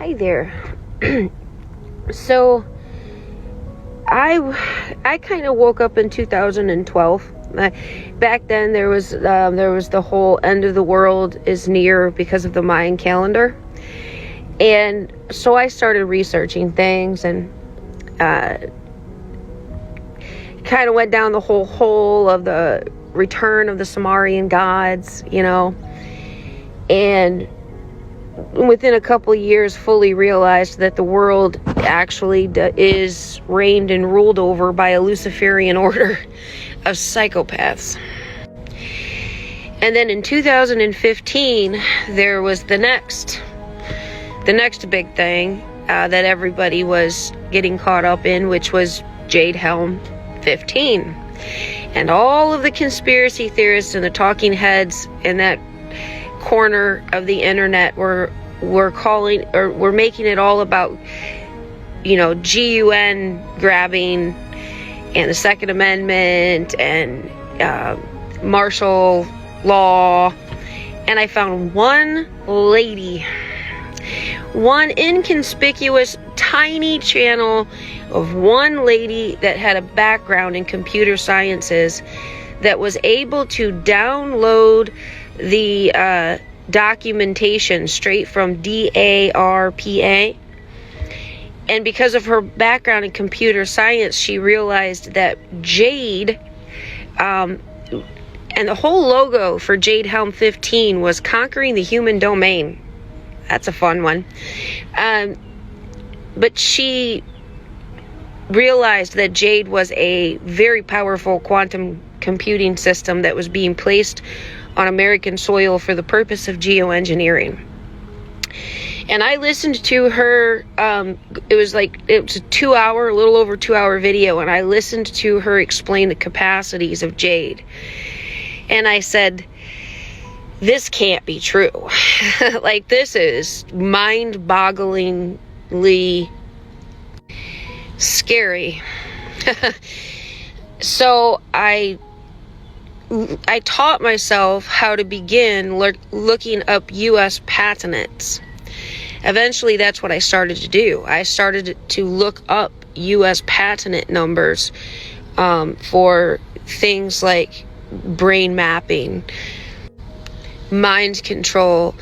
Hi there. So I kind of woke up in 2012. Back then there was the whole end of the world is near because of the Mayan calendar, and so I started researching things and kind of went down the whole hole of the return of the Sumerian gods, and within a couple of years fully realized that the world actually is reigned and ruled over by a Luciferian order of psychopaths. And then in 2015 there was the next big thing that everybody was getting caught up in, which was Jade Helm 15, and all of the conspiracy theorists and the talking heads in that corner of the internet were making it all about GUN grabbing and the Second Amendment and martial law. And I found one inconspicuous tiny channel of one lady that had a background in computer sciences that was able to download the documentation straight from DARPA. And because of her background in computer science, she realized that Jade, and the whole logo for Jade Helm 15 was conquering the human domain. That's a fun one. But she realized that Jade was a very powerful quantum computing system that was being placed on American soil for the purpose of geoengineering. And I listened to her, it was a a little over 2 hour video, and I listened to her explain the capacities of Jade. And I said, this can't be true. This is mind-bogglingly scary. So I taught myself how to begin looking up U.S. patents. Eventually, that's what I started to do. I started to look up U.S. patent numbers for things like brain mapping, mind control,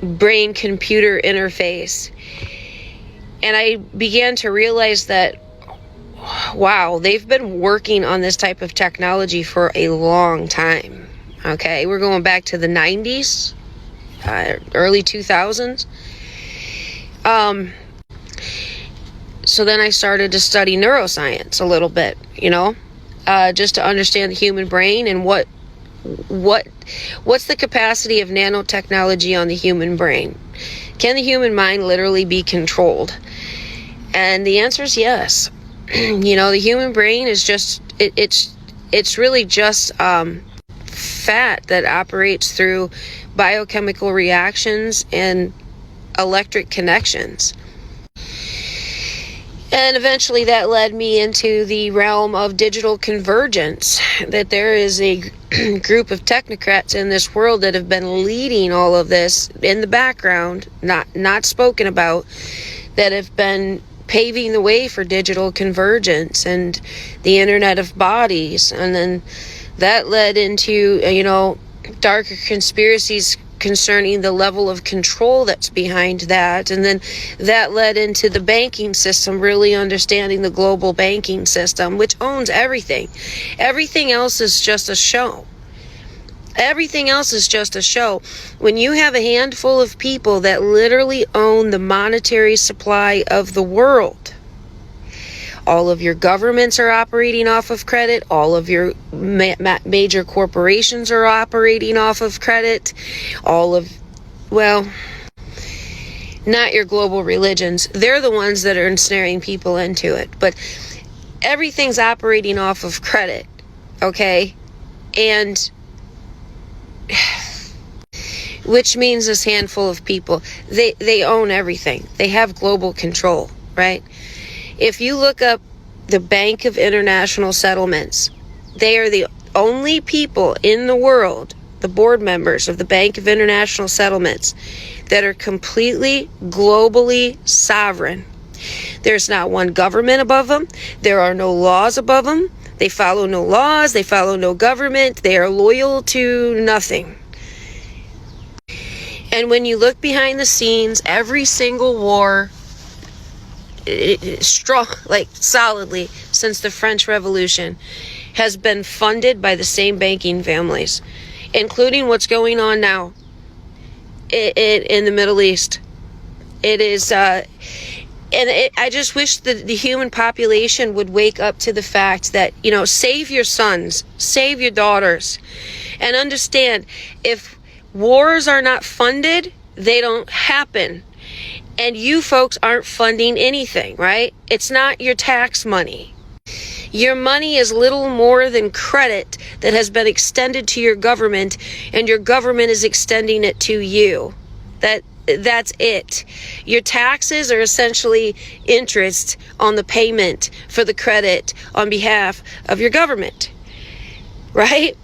brain-computer interface. And I began to realize that, wow, they've been working on this type of technology for a long time. Okay, we're going back to the 90s, early 2000s. So then I started to study neuroscience a little bit, just to understand the human brain and what's the capacity of nanotechnology on the human brain. Can the human mind literally be controlled? And the answer is yes. The human brain is just, it's really just fat that operates through biochemical reactions and electric connections. And eventually that led me into the realm of digital convergence, that there is a group of technocrats in this world that have been leading all of this in the background, not spoken about, that have been paving the way for digital convergence and the Internet of Bodies. And then that led into, darker conspiracies concerning the level of control that's behind that. And then that led into the banking system, really understanding the global banking system, which owns everything. Everything else is just a show. Everything else is just a show. When you have a handful of people that literally own the monetary supply of the world, all of your governments are operating off of credit. All of your major corporations are operating off of credit. Not your global religions. They're the ones that are ensnaring people into it. But everything's operating off of credit, okay? And which means this handful of people, they own everything. They have global control, right? If you look up the Bank of International Settlements, they are the only people in the world, the board members of the Bank of International Settlements, that are completely globally sovereign. There's not one government above them. There are no laws above them. They follow no laws. They follow no government. They are loyal to nothing. And when you look behind the scenes, every single war, strong, like solidly since the French Revolution, has been funded by the same banking families, including what's going on now in the Middle East. It is, I just wish that the human population would wake up to the fact that, save your sons, save your daughters, and understand if wars are not funded, they don't happen. And you folks aren't funding anything, right? It's not your tax money. Your money is little more than credit that has been extended to your government, and your government is extending it to you. That's it. Your taxes are essentially interest on the payment for the credit on behalf of your government, right?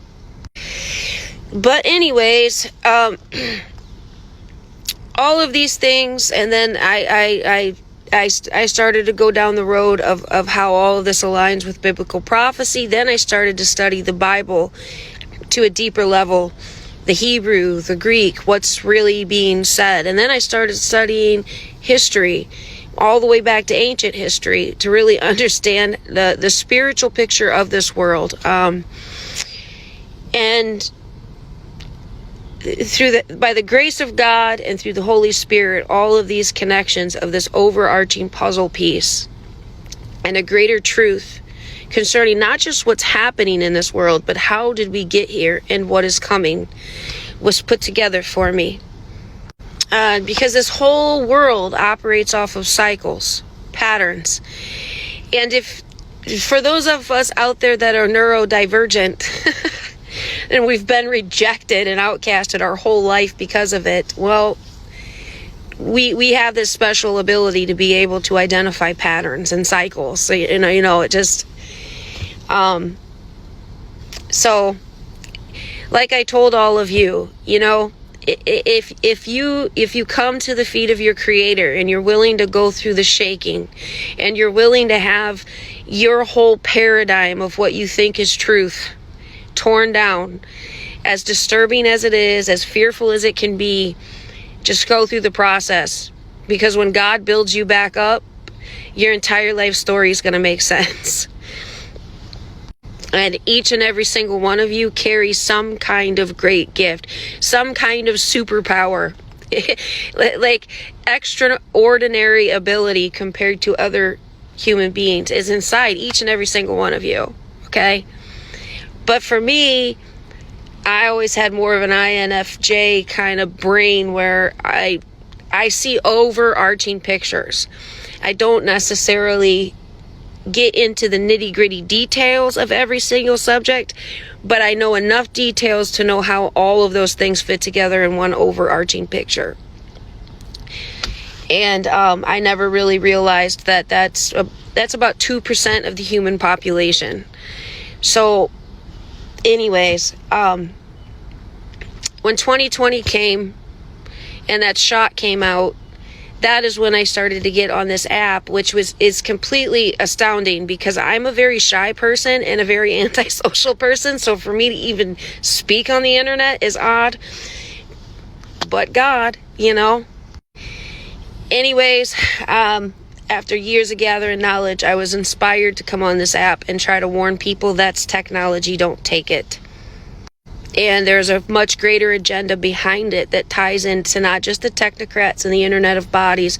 But anyways, all of these things, and then I started to go down the road of how all of this aligns with biblical prophecy. Then I started to study the Bible to a deeper level, the Hebrew, the Greek, what's really being said. And then I started studying history, all the way back to ancient history, to really understand the spiritual picture of this world. And by the grace of God and through the Holy Spirit, all of these connections of this overarching puzzle piece and a greater truth concerning not just what's happening in this world, but how did we get here and what is coming, was put together for me. Because this whole world operates off of cycles, patterns. And for those of us out there that are neurodivergent, and we've been rejected and outcasted our whole life because of it, well, we have this special ability to be able to identify patterns and cycles. So, it just, so like I told all of you, if you come to the feet of your Creator and you're willing to go through the shaking, and you're willing to have your whole paradigm of what you think is truth torn down, as disturbing as it is, as fearful as it can be, just go through the process. Because when God builds you back up, your entire life story is going to make sense. And each and every single one of you carries some kind of great gift, some kind of superpower, like extraordinary ability compared to other human beings is inside each and every single one of you. Okay? But for me, I always had more of an INFJ kind of brain where I see overarching pictures. I don't necessarily get into the nitty-gritty details of every single subject, but I know enough details to know how all of those things fit together in one overarching picture. And I never really realized that that's about 2% of the human population. So anyways, when 2020 came and that shot came out, that is when I started to get on this app, which is completely astounding because I'm a very shy person and a very antisocial person. So for me to even speak on the internet is odd. But God, Anyways, after years of gathering knowledge, I was inspired to come on this app and try to warn people that's technology, don't take it. And there's a much greater agenda behind it that ties into not just the technocrats and the Internet of Bodies,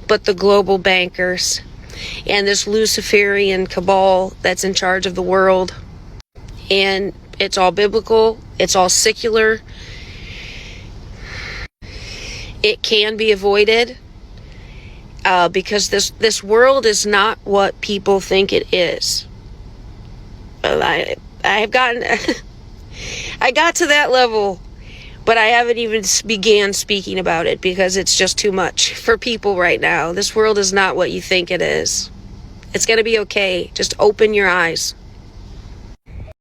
but the global bankers and this Luciferian cabal that's in charge of the world. And it's all biblical. It's all secular. It can be avoided because this world is not what people think it is. I've gotten... I got to that level, but I haven't even began speaking about it because it's just too much for people right now. This world is not what you think it is. It's going to be okay. Just open your eyes.